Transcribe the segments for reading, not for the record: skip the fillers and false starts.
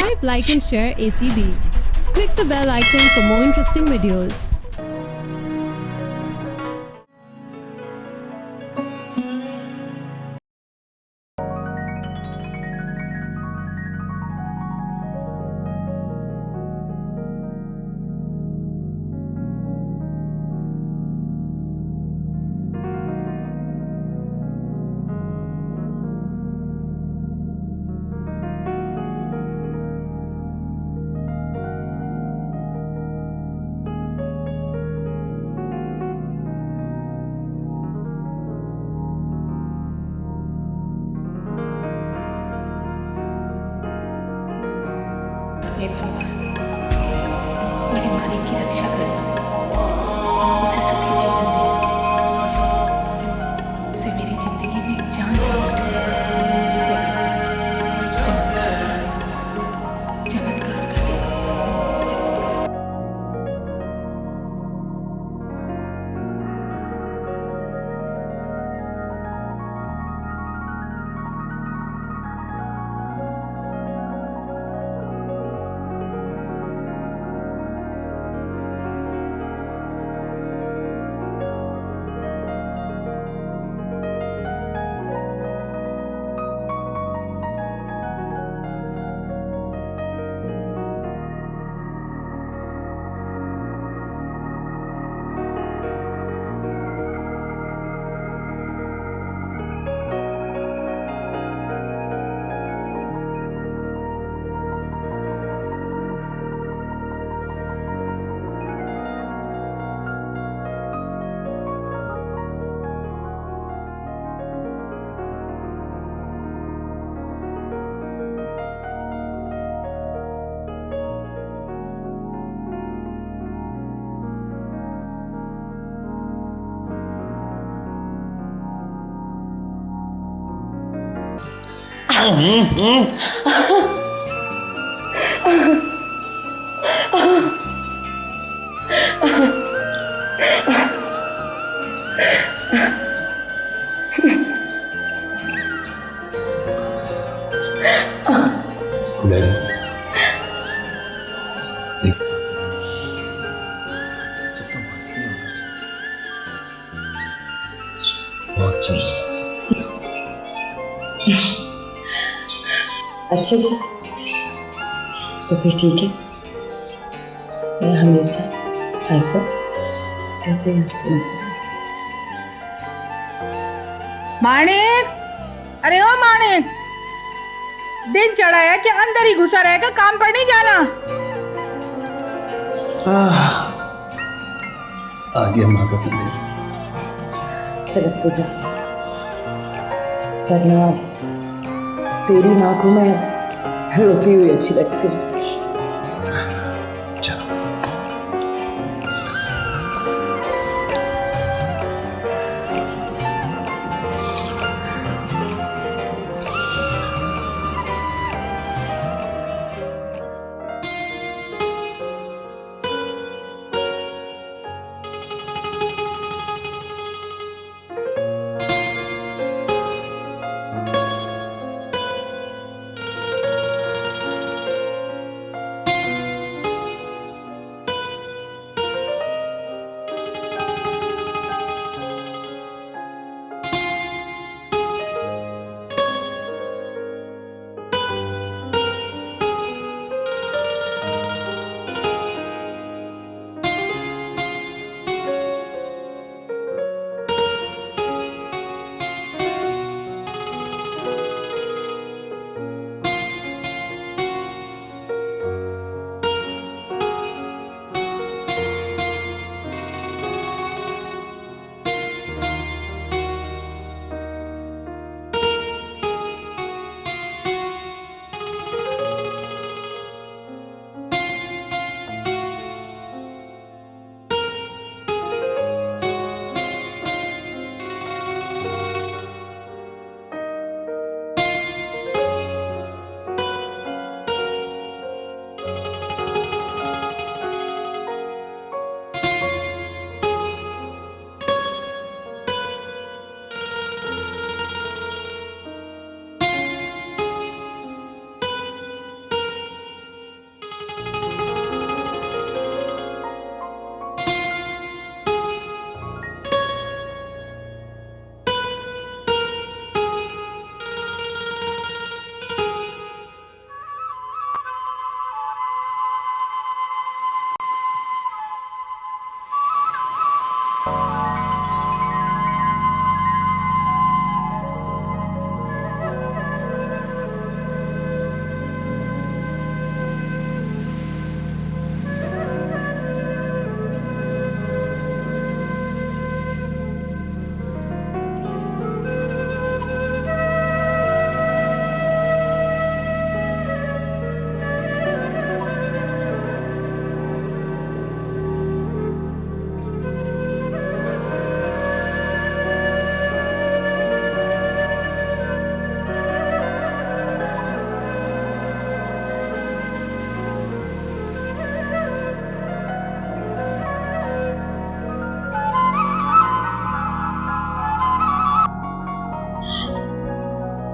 Subscribe, like and share ACB. Click the bell icon for more interesting videos. हे भगवान, मेरी मालिक की रक्षा करना, उसे सुखी जीवन देना, उसे मेरी जिंदगी में एक चांद सा वक्त देना। हे भगवान, चमत्कार कर दे, चमत्कार कर दे भगवान, चमत्कार। बहुत चंगा। अच्छा जी, तो फिर ठीक है। मैं हमेशा हाइफा ऐसे ही हंसती रहूंगी। माणिक, अरे ओ माणिक, दिन चढ़ा है कि अंदर ही घुसा रहेगा, काम पर नहीं जाना? आ गया माँ का संदेश। चल अब तो जा, वरना तेरी माँ को मैं रोती हुई अच्छी लगती है।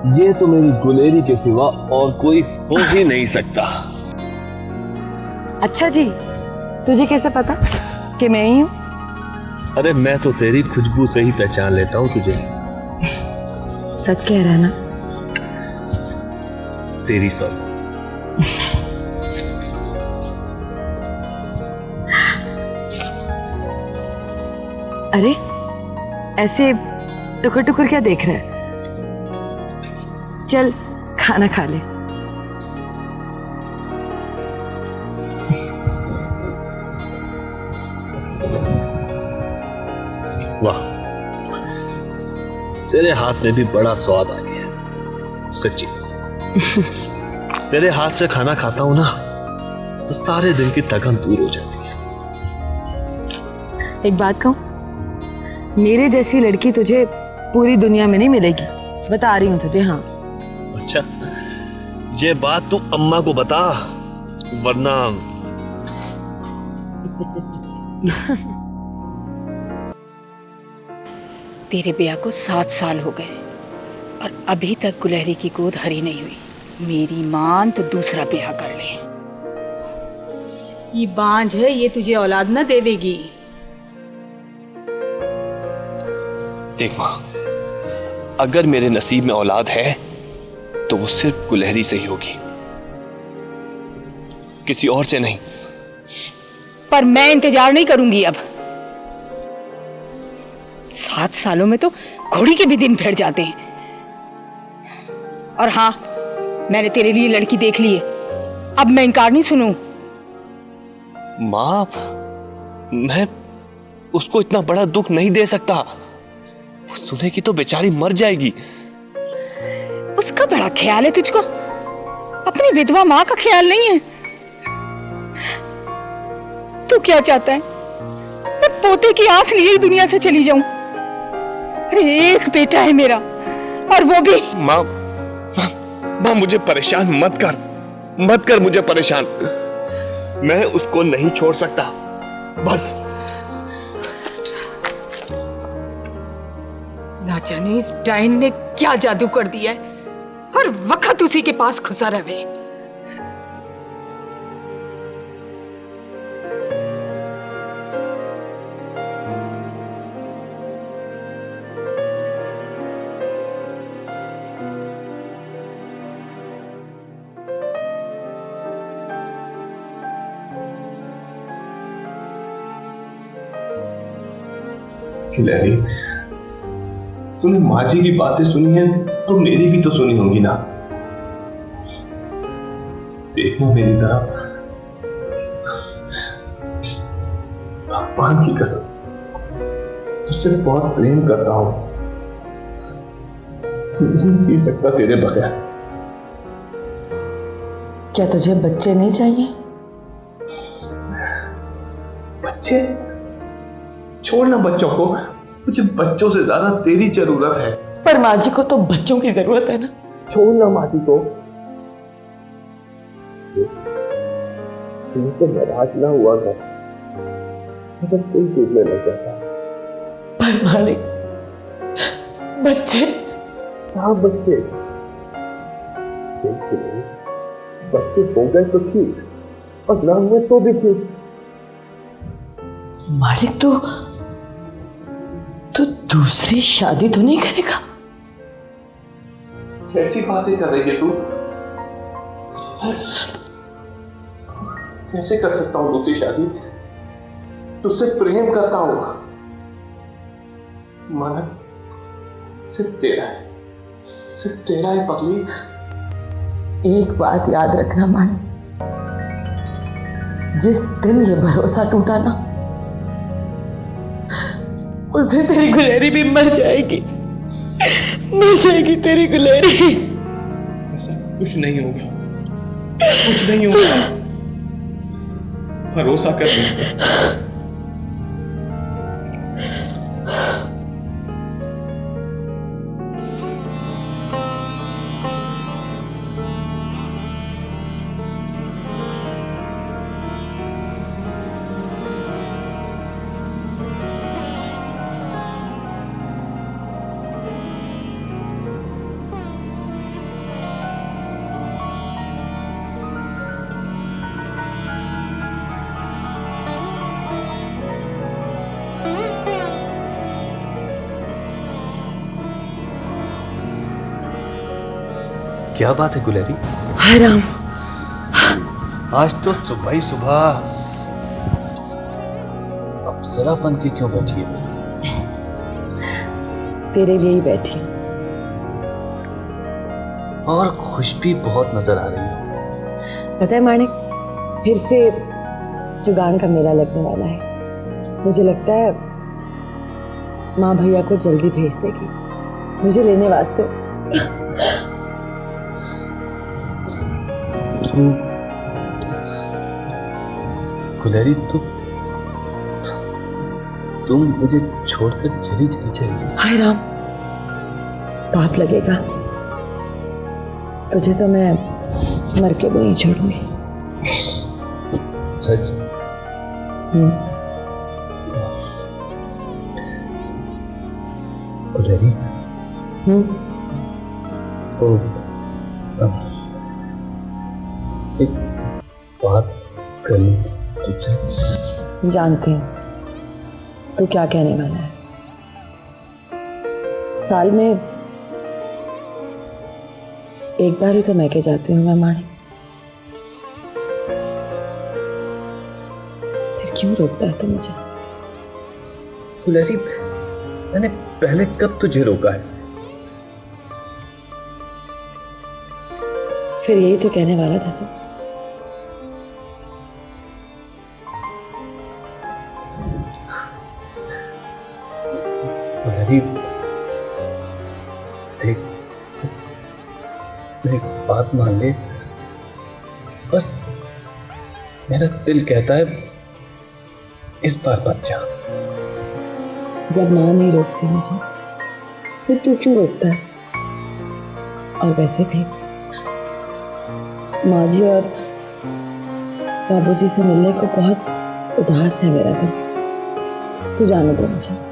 ये तो मेरी गुलेरी के सिवा और कोई हो ही नहीं सकता। अच्छा जी, तुझे कैसे पता कि मैं ही हूँ? अरे मैं तो तेरी खुशबू से ही पहचान लेता हूँ तुझे। सच कह रहा है ना? तेरी सब। अरे ऐसे टुकुर टुकुर क्या देख रहा है? चल खाना खा ले। वाह, तेरे हाथ में भी बड़ा स्वाद आ गया सच्ची। तेरे हाथ से खाना खाता हूं ना तो सारे दिन की थकान दूर हो जाती है। एक बात कहूं, मेरे जैसी लड़की तुझे पूरी दुनिया में नहीं मिलेगी, बता रही हूं तुझे। हाँ अच्छा, ये बात तू अम्मा को बता, वरना तेरे ब्याह को 7 साल हो गए और अभी तक गुलहरी की गोद हरी नहीं हुई। मेरी मान तो दूसरा ब्याह कर ले। ये बांझ है, ये तुझे औलाद न देवेगी। देख मां, अगर मेरे नसीब में औलाद है तो वो सिर्फ गुलहरी से ही होगी, किसी और से नहीं। पर मैं इंतजार नहीं करूंगी अब। 7 सालों में तो घोड़ी के भी दिन फेर जाते हैं। और हाँ, मैंने तेरे लिए लड़की देख ली है, अब मैं इनकार नहीं सुनूं। मां, मैं उसको इतना बड़ा दुख नहीं दे सकता। वो सुनेगी तो बेचारी मर जाएगी। उसका बड़ा ख्याल है तुझको, अपनी विधवा मां का ख्याल नहीं है। तू क्या चाहता है? मैं पोते की आस लिए ही दुनिया से चली जाऊं? अरे एक बेटा है मेरा, और वो भी। मां, मां मुझे परेशान मत कर मुझे परेशान। मैं उसको नहीं छोड़ सकता, बस। ना जाने इस डाइन ने क्या जादू कर दिया है, हर वक्त उसी के पास खुसा रहे। गुलहरी, तूने माँ जी की बातें सुनी है तो मेरी भी तो सुनी होगी ना। देखना मेरी तरफ, भगवान की कसम, तुझसे बहुत प्रेम करता हूं। नहीं जी सकता तेरे बगैर। क्या तुझे बच्चे नहीं चाहिए? बच्चे? छोड़ना बच्चों को, मुझे बच्चों से ज्यादा तेरी जरूरत है। पर माँ जी को तो बच्चों की जरूरत है ना। छोड़ना माँ जी को। तुमसे नाराज ना हुआ था, मगर कोई टूटने लग जाता। पर मालिक, बच्चे? हाँ बच्चे, बच्चे हो गए तो ठीक, और ना हुए तो भी ठीक। मालिक तो दूसरी शादी तो नहीं करेगा? कैसी बातें कर रही है तू? कैसे कर सकता हूं दूसरी शादी? तुझसे प्रेम करता हूं। मन सिर्फ तेरा है, सिर्फ तेरा है पगली। एक बात याद रखना मानी, जिस दिन ये भरोसा टूटा ना, उस दिन तेरी गुलहरी भी मर जाएगी तेरी गुलहरी। ऐसा कुछ नहीं होगा, कुछ नहीं होगा। भरोसा कर मुझ पर। क्या बात है गुलेरी? हाय राम, आज तो सुबह ही सुबह अप्सरा बन के क्यों बैठी है? तेरे लिए ही बैठी हूँ। और खुश भी बहुत नजर आ रही है। पता है माणिक, फिर से जुगाड़ का मेला लगने वाला है। मुझे लगता है माँ भैया को जल्दी भेज देगी मुझे लेने वास्ते। गुलेरी तुम मुझे छोड़कर चली जाएगी। हाय राम, पाप लगेगा। तुझे तो मैं मर के भी नहीं छोड़ूंगी। सच? गुलेरी, तो एक बात करनी थी तुझसे। जानती हूँ तू क्या कहने वाला है। साल में एक बार ही तो मैं के जाती हूँ मैं माणी। फिर क्यों रोकता है तू मुझे? गुलेरी, मैंने पहले कब तुझे रोका है? फिर यही तो कहने वाला था तू। गुलेरी, देख, मेरी बात मान ले। बस मेरा दिल कहता है इस बार मत जा। जब माँ नहीं रोकती मुझे, फिर तू क्यों रोकता है? और वैसे भी माँ जी और बाबूजी से मिलने को बहुत उदास है मेरा दिल। तू जाने दे मुझे।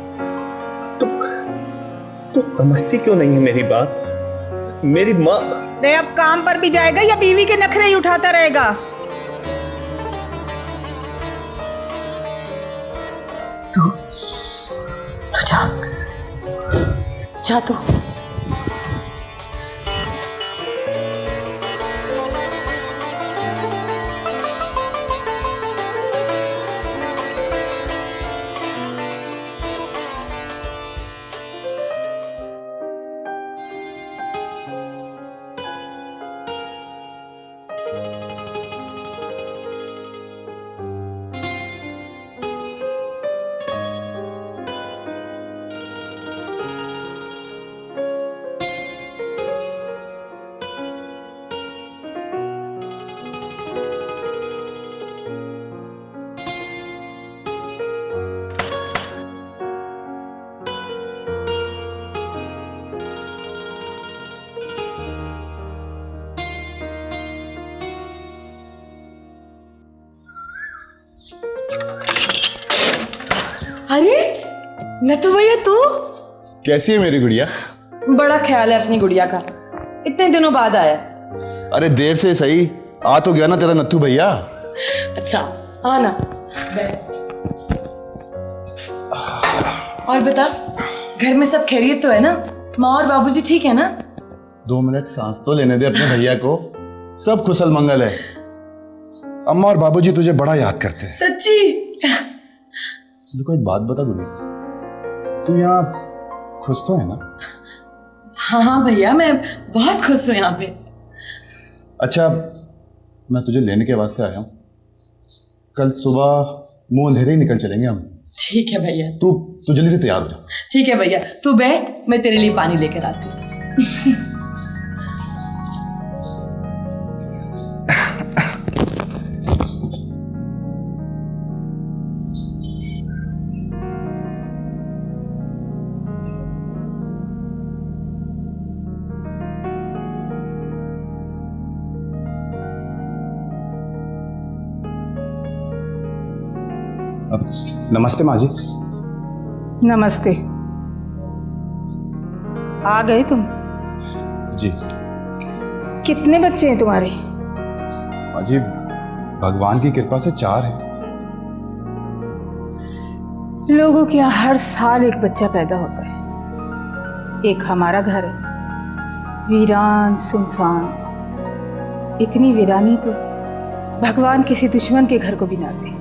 तू समझती क्यों नहीं है मेरी बात? मेरी माँ। रे अब काम पर भी जाएगा या बीवी के नखरे ही उठाता रहेगा? तू जा तू। अरे नथु भैया, तू कैसी है मेरी गुड़िया? बड़ा ख्याल है अपनी गुड़िया का। इतने दिनों बाद आया। अरे देर से सही आ तो गया ना तेरा नत्थू भैया। अच्छा आना, बैठ। और बता, घर में सब खैरियत तो है ना? माँ और बाबूजी ठीक है ना? 2 मिनट सांस तो लेने दे अपने भैया को। सब खुशल मंगल है। अम्मा और बाबूजी तुझे बड़ा याद करते हैं। सच्ची? देखो एक बात बता गुड़िया, तू यहाँ खुश तो है ना? हाँ हाँ भैया, मैं बहुत खुश हूँ यहाँ पे। अच्छा, मैं तुझे लेने के वास्ते आया हूँ। कल सुबह मुंह अंधेरे ही निकल चलेंगे हम। ठीक है भैया। तू जल्दी से तैयार हो जा। ठीक है भैया, तू बैठ, मैं तेरे लिए पानी लेकर आती हूँ। नमस्ते माँ जी। नमस्ते। आ गए तुम? जी। कितने बच्चे हैं तुम्हारे? माँ जी, भगवान की कृपा से 4 हैं। लोगों के यहाँ हर साल एक बच्चा पैदा होता है। एक हमारा घर है, वीरान सुनसान, इतनी वीरानी तो भगवान किसी दुश्मन के घर को भी ना दे।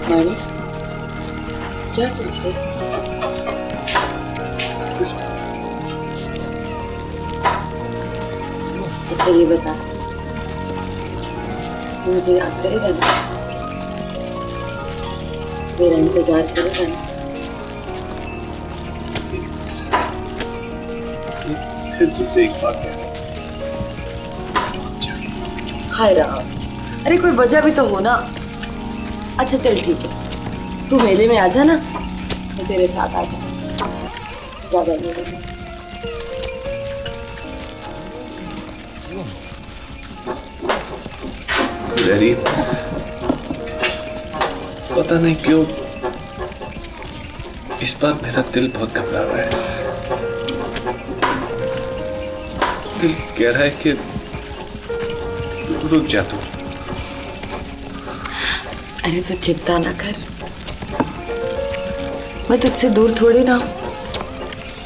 मानी, क्या सोच रहे? अच्छा ये बता, तू मुझे याद करेगा ना? मेरा इंतजार करेगा ना? फिर तुझसे एक बात कह रहा हाय राम, अरे कोई वजह भी तो हो ना। अच्छा चल ठीक है, तू मेले में आ जा ना, मैं तेरे साथ आ जाऊँ, इससे ज्यादा नहीं होगा। लहरी, पता नहीं क्यों इस बार मेरा दिल बहुत घबरा रहा है। दिल कह रहा है कि रुक जा तू। अरे तो चिंता ना कर, मैं तुझसे दूर थोड़ी ना हूं,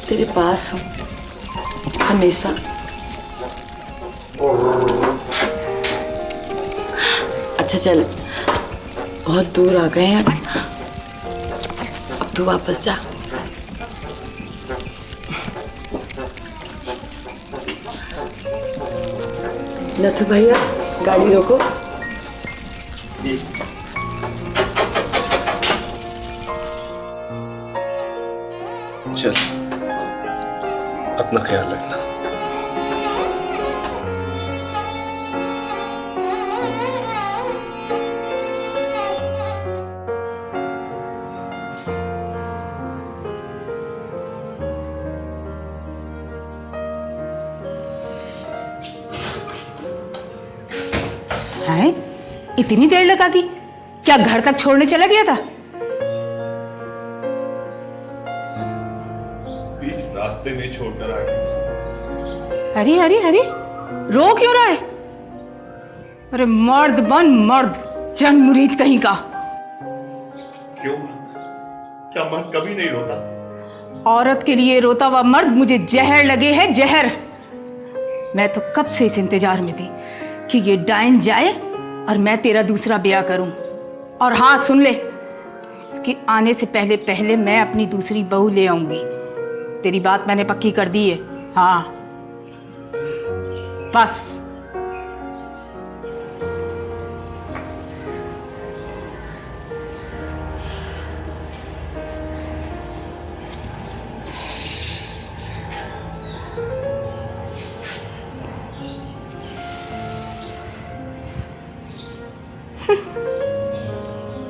तेरे पास हूं हमेशा। अच्छा चल, बहुत दूर आ गए हैं, अब तू वापस जा। नथु भैया गाड़ी रोको। चल, अपना ख्याल रखना। हैं? इतनी देर लगा दी? क्या घर तक छोड़ने चला गया था? बीच रास्ते में छोड़कर आ गया। अरे अरे अरे, रो क्यों रहा है? अरे मर्द बन मर्द, जन मुरीद कहीं का। क्यों? क्या मर्द कभी नहीं रोता? औरत के लिए रोता हुआ मर्द मुझे जहर लगे है, जहर। मैं तो कब से इस इंतजार में थी कि ये डाइन जाए और मैं तेरा दूसरा ब्याह करूं। और हाँ सुन ले, इसके आने से पहले पहले मैं अपनी दूसरी बहू ले आऊंगी। तेरी बात मैंने पक्की कर दी है। हाँ बस।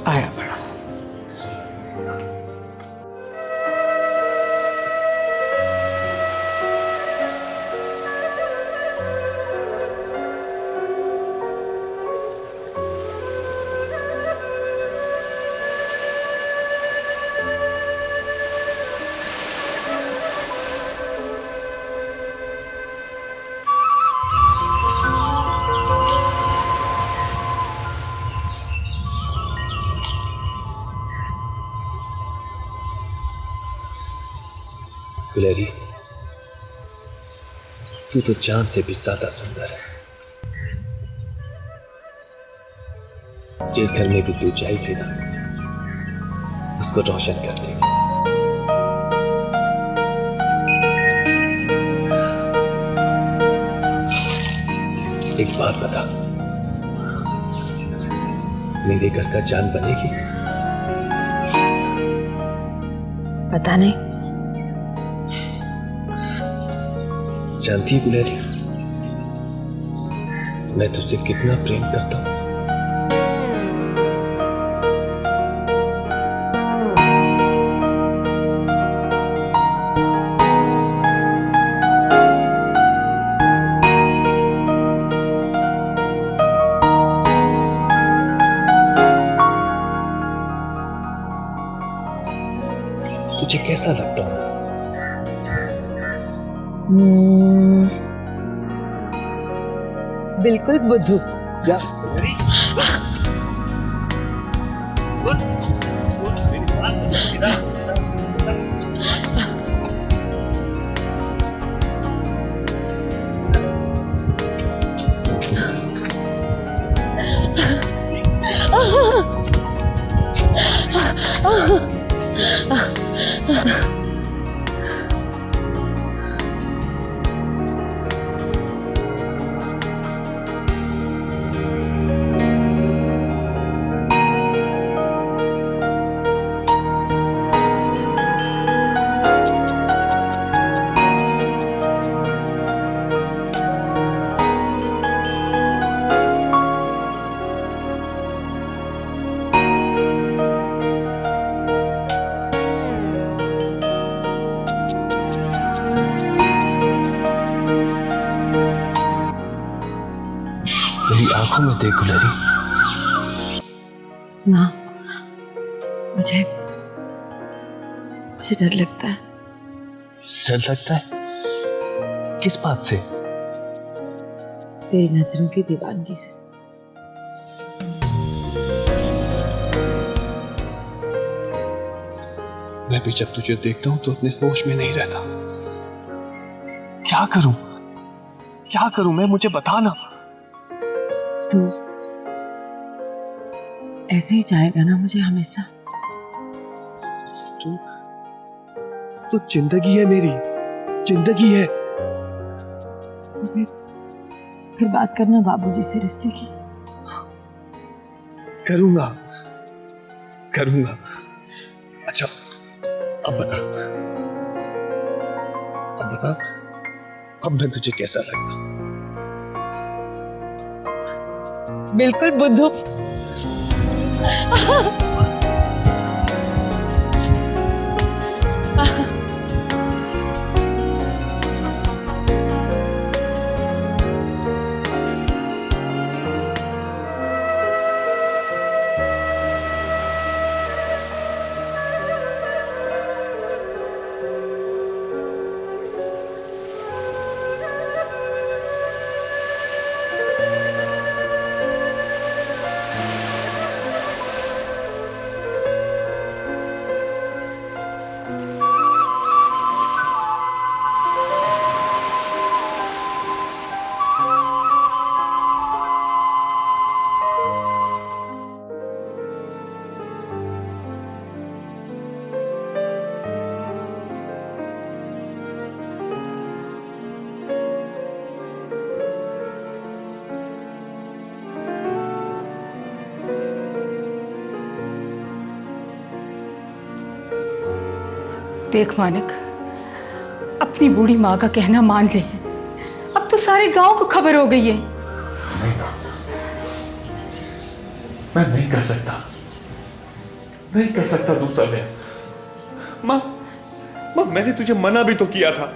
आया बड़ा। गुलेरी, तू तो चांद से भी ज्यादा सुंदर है। जिस घर में भी तू जाएगी ना, उसको रोशन कर देगी। एक बात बता, मेरे घर का चांद बनेगी? पता नहीं। जानती है गुलेरी, मैं तुझसे कितना प्रेम करता हूं। तुझे कैसा लगता हूँ? बिल्कुल बुद्धू। क्या? मेरी आंखों में देख गुलरी। ना, मुझे डर लगता है। डर लगता है? किस बात से? तेरी नजरों की दीवानगी से। मैं भी जब तुझे देखता हूं तो अपने होश में नहीं रहता। क्या करूं? क्या करूं मैं? मुझे बता ना। तू ऐसे ही चाहेगा ना मुझे हमेशा? तो जिंदगी है मेरी, जिंदगी है। तो फिर बात करना बाबूजी से रिश्ते की। करूंगा, करूंगा। अच्छा, अब बता, अब मैं तुझे कैसा लगता हूं? बिल्कुल बुद्धू। देख मानिक, अपनी बूढ़ी माँ का कहना मान ले। अब तो सारे गांव को खबर हो गई है। नहीं ना, मैं नहीं कर सकता दूसरा ब्याह। माँ मैंने तुझे मना भी तो किया था।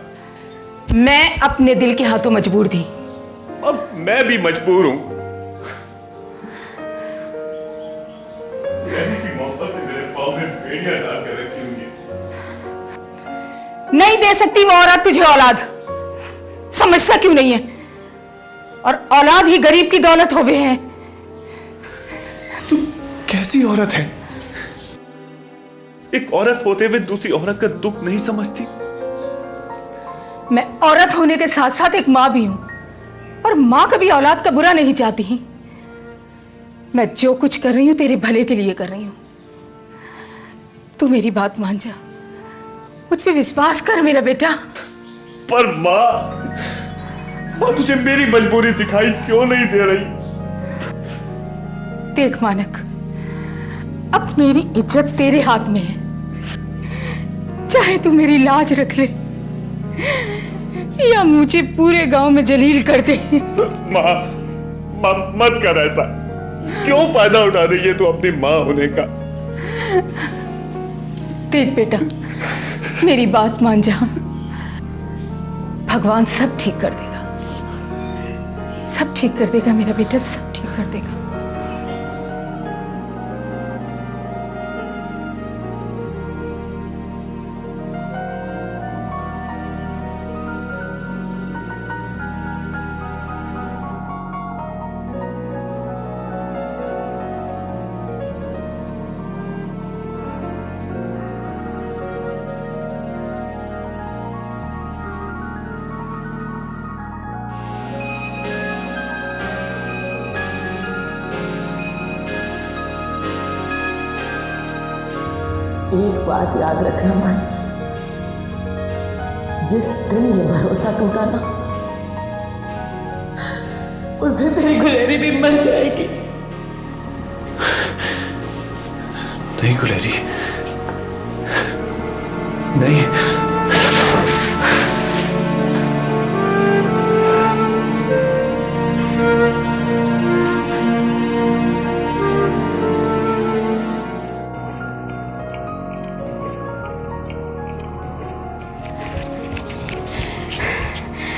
मैं अपने दिल के हाथों मजबूर थी। अब मैं भी मजबूर हूं। मोहब्बत ने मेरे पाँव में बेड़ियां डाल कर रखी हुई है। नहीं दे सकती वो औरत तुझे औलाद। समझता क्यों नहीं है? और औलाद ही गरीब की दौलत हो गए हैं। तू कैसी औरत है? एक औरत होते हुए दूसरी औरत का दुख नहीं समझती? मैं औरत होने के साथ साथ एक माँ भी हूं, और माँ कभी औलाद का बुरा नहीं चाहती। मैं जो कुछ कर रही हूं तेरे भले के लिए कर रही हूं। तू मेरी बात मान जा, मुझ पे विश्वास कर मेरा बेटा। पर माँ तुझे मेरी मजबूरी दिखाई क्यों नहीं दे रही? देख मानक, अब मेरी इज्जत तेरे हाथ में है। चाहे तू मेरी लाज रख ले या मुझे पूरे गांव में जलील कर दे। माँ मत कर ऐसा। क्यों फायदा उठा रही है तू अपनी माँ होने का? देख बेटा, मेरी बात मान जा। भगवान सब ठीक कर देगा, सब ठीक कर देगा मेरा बेटा, सब ठीक कर देगा। एक बात याद रखना माई, जिस दिन ये भरोसा टूटा ना, उस दिन तेरी गुलेरी भी मर जाएगी। नहीं गुलेरी, नहीं।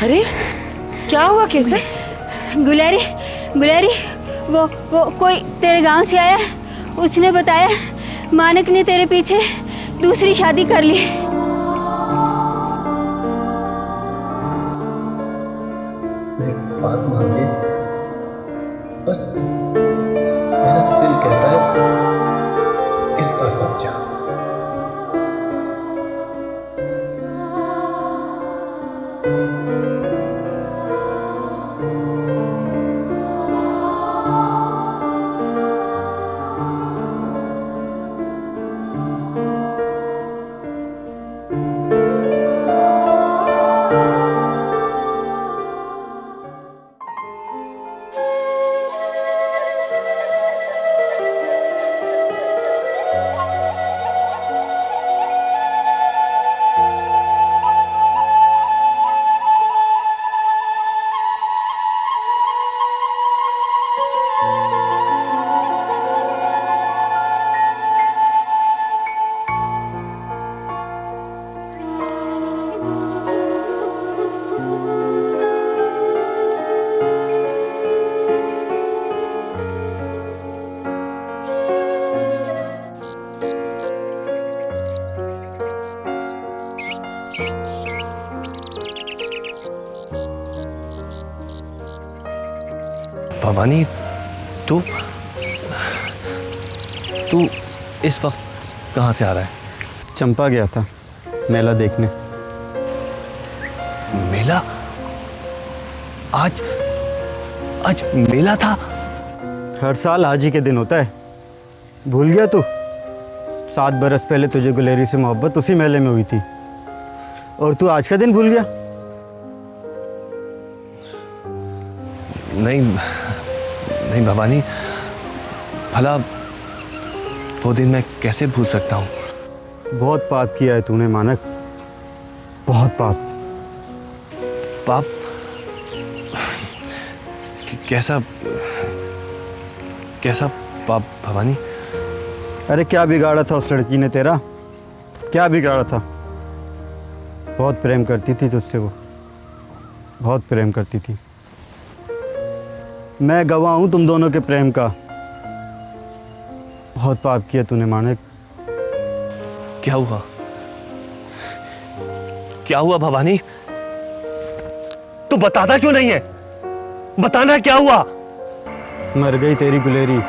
अरे क्या हुआ कैसे? गुलेरी, गुलेरी, वो कोई तेरे गांव से आया, उसने बताया मानक ने तेरे पीछे दूसरी शादी कर ली। मेरी बात मान ले, बस मेरा दिल कहता है इस बार मत जा। भवानी, तू इस वक्त कहाँ से आ रहा है? चंपा गया था मेला देखने। मेला? आज मेला था? हर साल आज ही के दिन होता है, भूल गया तू? 7 बरस पहले तुझे गुलेरी से मोहब्बत उसी मेले में हुई थी, और तू आज का दिन भूल गया? नहीं भवानी, भला वो दिन मैं कैसे भूल सकता हूँ? बहुत पाप किया है तूने मानक, बहुत पाप। पाप? कैसा पाप भवानी? अरे क्या बिगाड़ा था उस लड़की ने तेरा? क्या बिगाड़ा था? बहुत प्रेम करती थी तुझसे वो, बहुत प्रेम करती थी। मैं गवाह हूँ तुम दोनों के प्रेम का। बहुत पाप किया तूने मानक। क्या हुआ? क्या हुआ भवानी? तू बताता क्यों नहीं है? बताना क्या हुआ? मर गई तेरी गुलेरी।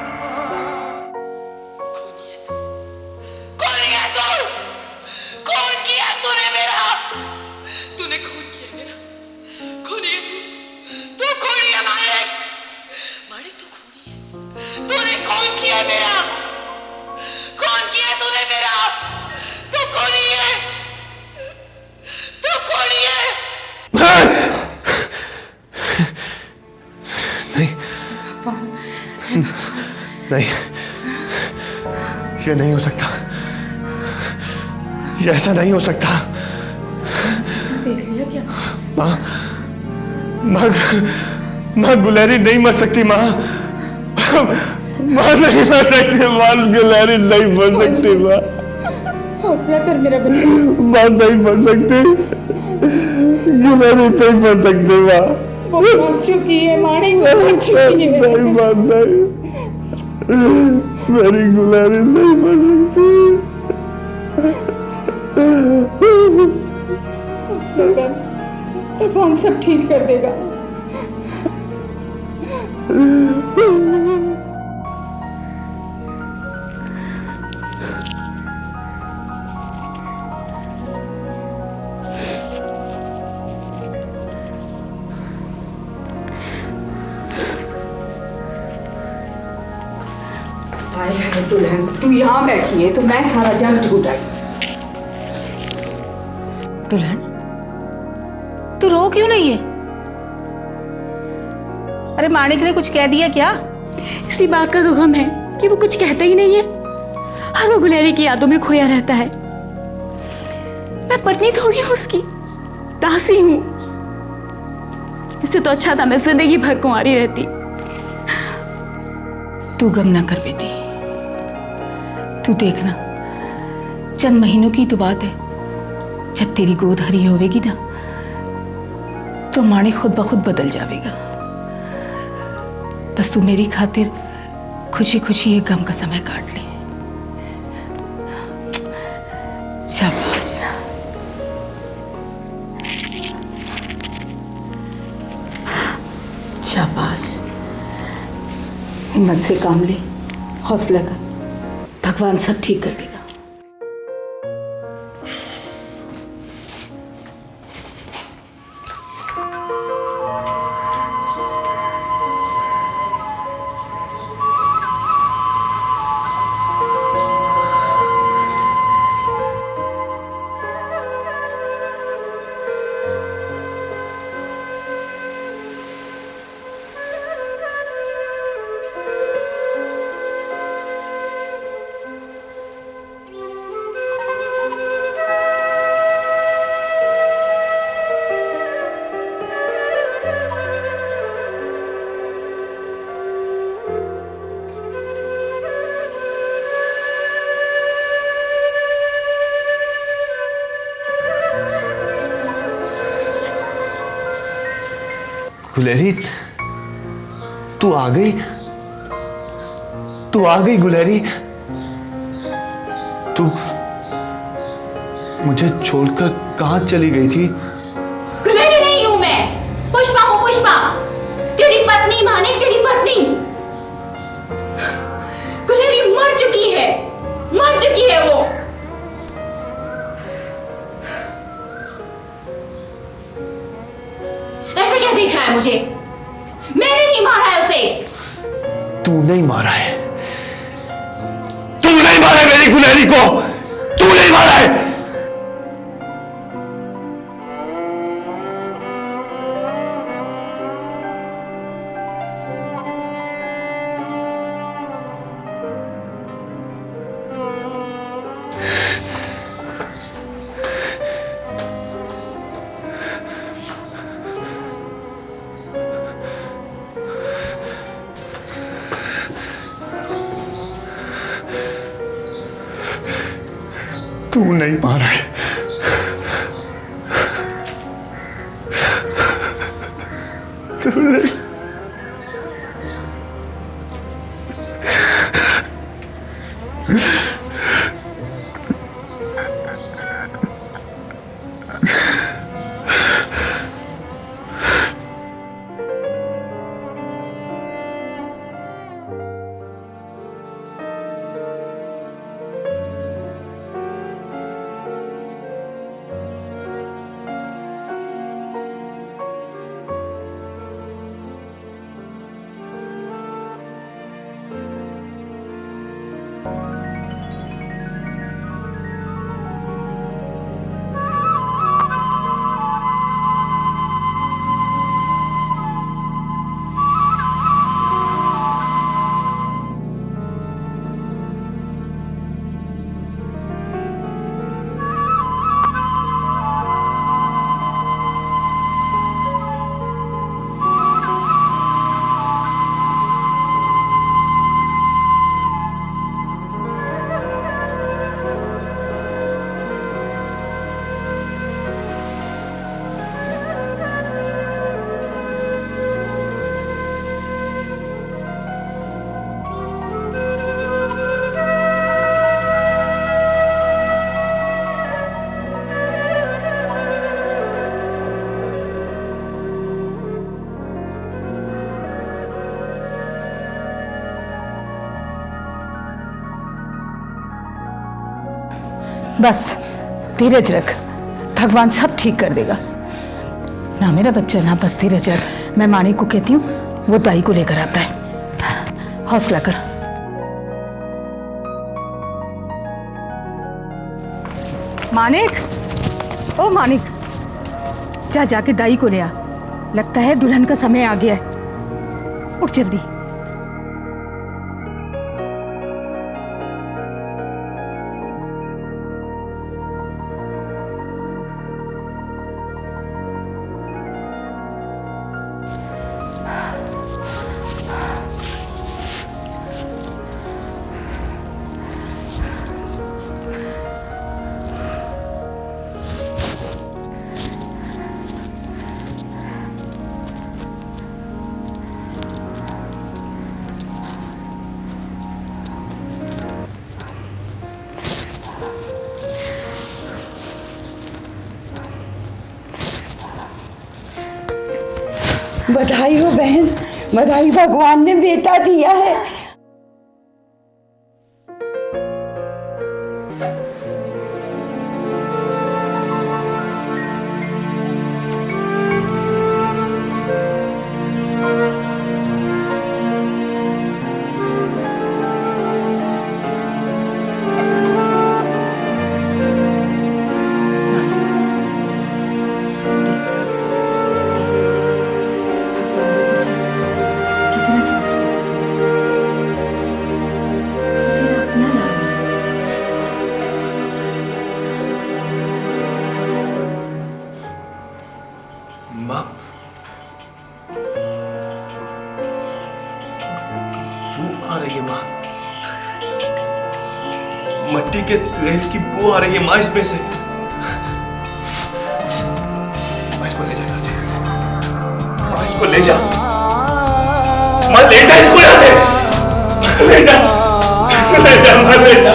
नहीं, ये नहीं हो सकता, ये ऐसा नहीं हो सकता। देख लिया क्या? माँ गुलेरी नहीं मर सकती। माँ नहीं मर सकती। माँ गुलेरी नहीं मर सकती। माँ हौसला कर मेरा बच्चा। माँ नहीं मर सकती, गुलेरी नहीं मर सकती। माँ वो मर चुकी है, माणिक मर चुकी है। नहीं माँ नहीं, मेरी गुलेरी नहीं मर सकती। हौसला कर, भगवान सब ठीक कर देगा। हाय हाय दुल्हन, तू यहाँ बैठी है तो मैं सारा जंग ढूंढ आई। दुल्हन, तू रो क्यों नहीं है? अरे माणिक ने कुछ कह दिया क्या? इसी बात का तो गम है कि वो कुछ कहता ही नहीं है और वो गुलेरी की यादों में खोया रहता है। मैं पत्नी थोड़ी हूँ उसकी, दासी हूँ। इससे तो अच्छा था मैं जिंदगी भर कुंवारी रहती। तू गम ना कर बेटी, तू देखना चंद महीनों की तो बात है, जब तेरी गोद हरी होवेगी ना तो माणिक खुद ब खुद बदल जाएगा। बस तू मेरी खातिर खुशी खुशी ये गम का समय काट ले। शाबाश। शाबाश, हिम्मत से काम ले, हौसला कर, भगवान सब ठीक कर देगा। गुलेरी, तू आ गई? तू आ गई गुलेरी? तू मुझे छोड़कर कहां चली गई थी? गुलेरी नहीं हूं मैं, पुष्पा हूं, पुष्पा, तेरी पत्नी मानिक, तेरी पत्नी। गुलेरी मर चुकी है, मर चुकी है वो। ऐसा क्या दिख रहा है मुझे? मैंने नहीं मारा है उसे। तू नहीं मारा है, तू नहीं मारा है मेरी गुलेरी को, तू नहीं मारा है। तू नहीं मारा है, तू नहीं। बस धीरज रख, भगवान सब ठीक कर देगा। ना मेरा बच्चा, ना, बस धीरज रख। मैं माणिक को कहती हूँ, वो दाई को लेकर आता है। हौसला कर। मानिक, ओ मानिक, जा जाके दाई को ले आ। लगता है दुल्हन का समय आ गया है। उठ जल्दी। बधाई हो बहन, बधाई, भगवान ने बेटा दिया है। कितना सुंदर बेटा दिया। ये तेरा अपना लाल है। माँ, बू आ रही है माँ। मट्टी के तेल की बू आ रही है माँ इसमें से। माँ इसको ले जा यहाँ से। माँ इसको ले जा। माँ ले जा इसको यहाँ से। ले जा, ले जा, माँ ले जा।